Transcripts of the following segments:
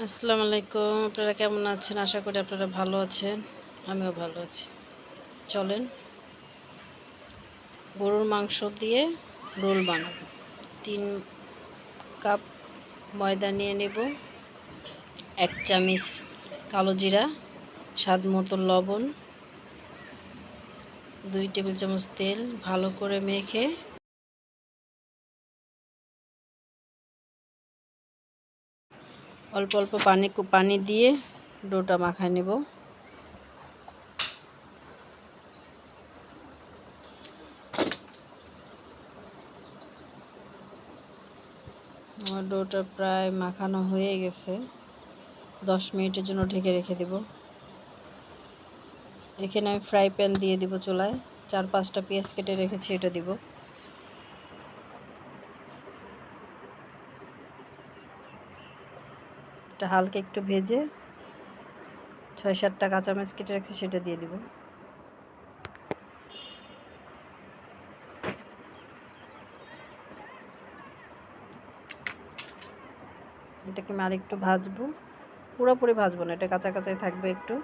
আসসালামু আলাইকুম। আপনারা কেমন আছেন? আশা করি আপনারা ভালো আছেন। আমিও ভালো আছি। চলেন গরুর মাংস দিয়ে রোল বানাবো। ৩ কাপ ময়দা নিয়ে নেব, ১ চামচ কালো জিরা, স্বাদ মতো লবণ, ২ টেবিল চামচ তেল ভালো করে মেখে অল্প অল্প পানি দিয়ে ডোটা মাখায় নেব। আমার ডোটা প্রায় মাখানো হয়ে গেছে। ১০ মিনিটের জন্য ঢেকে রেখে দেব। এখানে আমি ফ্রাই প্যান দিয়ে দিব চুলায়। ৪-৫টা পেঁয়াজ কেটে রেখেছি, এটা দিব। এটা হালকা একটু ভেজে ৬-৭টা কাঁচামরিচ কেটে রাখছি, সেটা দিয়ে দিব। এটাকে আমি আরেকটু ভাজবো, পুরোপুরি ভাজবো না, এটা কাঁচা কাঁচাই থাকবে একটু।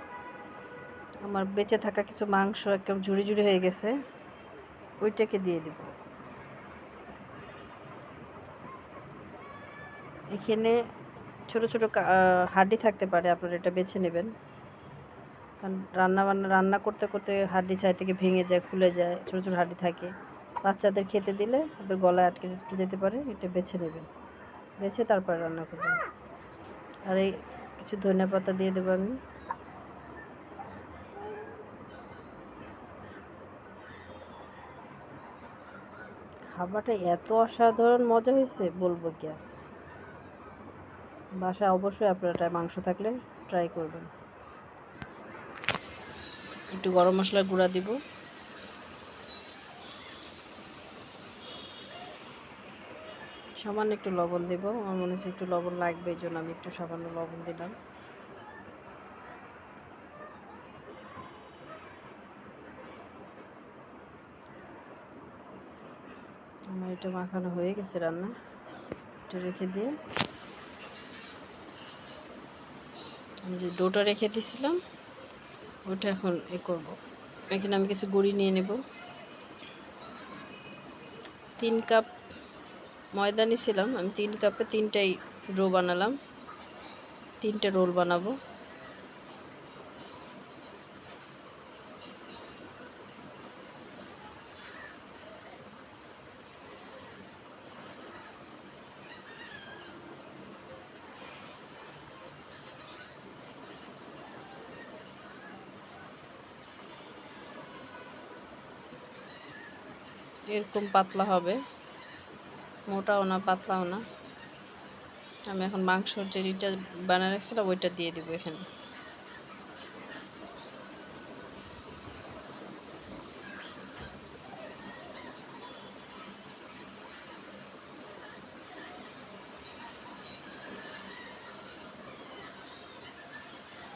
আমার বেঁচে থাকা কিছু মাংস একদম ঝুড়ি ঝুড়ি হয়ে গেছে, ওইটাকে দিয়ে দিব। এখানে ছোট ছোট হাড্ডি থাকতে পারে, আপনারা এটা বেছে নেবেন। কারণ রান্না করতে করতে হাড্ডি ছাই থেকে ভেঙে যায়, খুলে যায়, ছোট ছোট হাড্ডি থাকে। বাচ্চাদের খেতে দিলে ওদের গলায় আটকে যেতে পারে, এটা বেছে নেবেন। বেছে তারপর রান্না করবেন। আর এই কিছু ধনিয়াপাতা দিয়ে দেবো আমি। খাবারটা এত অসাধারণ মজা হয়েছে, বলবো কি আর। বাসায় অবশ্যই আপনারা মাংস থাকলে ট্রাই করবেন। একটু গরম মশলার গুঁড়া দিব, সামান্য একটু লবণ দেব। আমার মনে হচ্ছে একটু লবণ লাগবে, এই জন্য আমি একটু সামান্য লবণ দিলাম। আমার এটা মাখানো হয়ে গেছে রান্না। এটা রেখে দিয়ে আমি যে ডোটা রেখে দিয়েছিলাম ওটা এখন করব। এখানে আমি কিছু গুঁড়ি নিয়ে নেব। ৩ কাপ ময়দা নিয়েছিলাম আমি, 3 কাপে 3টাই ডো বানালাম। 3টে রোল বানাবো। এরকম পাতলা হবে, মোটাও না পাতলাও না। আমি এখন মাংসর যেটা বানিয়ে রাখছিলাম ওইটা দিয়ে দিব এখানে।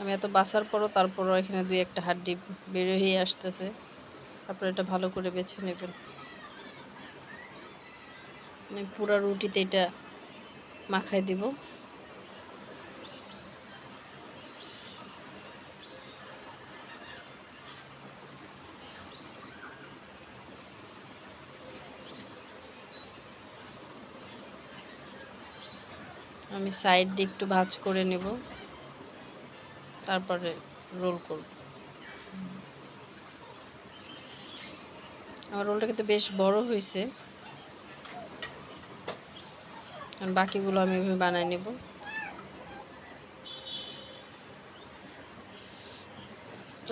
আমি এত বাছার পরও তারপরও এখানে 2-1টা হাড্ডি বের হয়ে আসতেছে। আপনারা এটা ভালো করে বেছে নেবেন। আমি পুরো রুটিতে এটা মাখাই দিব। আমি সাইড দিয়ে একটু ভাঁজ করে নেব, তারপরে রোল করব। আমার রোলটা কিন্তু বেশ বড় হয়েছে, বাকিগুলো আমি এভাবে বানাই নেব।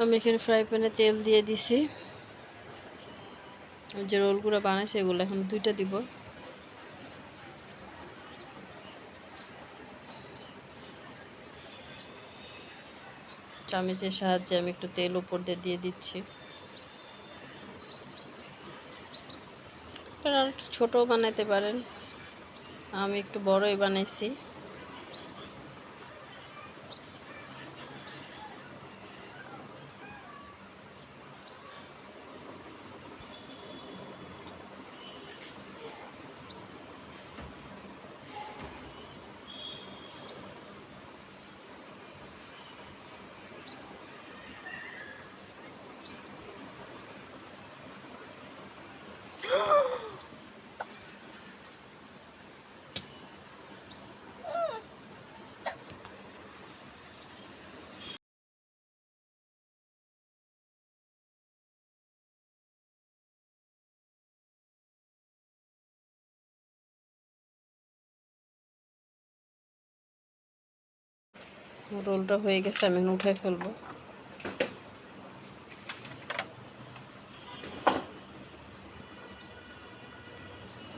আমি এখানে ফ্রাই প্যানে তেল দিয়ে দিছি। যে রোলগুলো বানাইছি এগুলো এখন 2টা দিব। চামচের সাহায্যে আমি একটু তেল উপর দিয়ে দিচ্ছি। আপনারা একটু ছোটও বানাইতে পারেন, আমি একটু বড়ই বানাইছি। রোলটা হয়ে গেছে, আমি এখন উঠাই ফেলবো।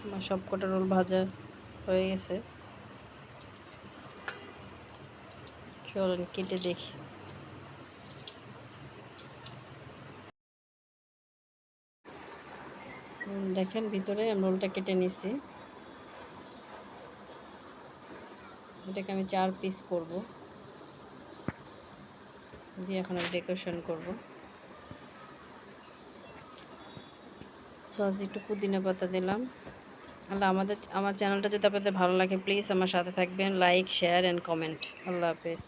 আমার সব কটা রোল ভাজা হয়ে গেছে, চলেন কেটে দেখি। দেখেন ভিতরে আমি রোলটা কেটে নিছি, এটাকে আমি 4 পিস করব, দিয়ে এখন আমি ডেকোরেশন করব। সস একটু পুদিনা পাতা দিলাম। আল্লাহ, আমার চ্যানেলটা যদি আপনাদের ভালো লাগে প্লিজ আমার সাথে থাকবেন, লাইক শেয়ার অ্যান্ড কমেন্ট। আল্লাহ হাফেজ।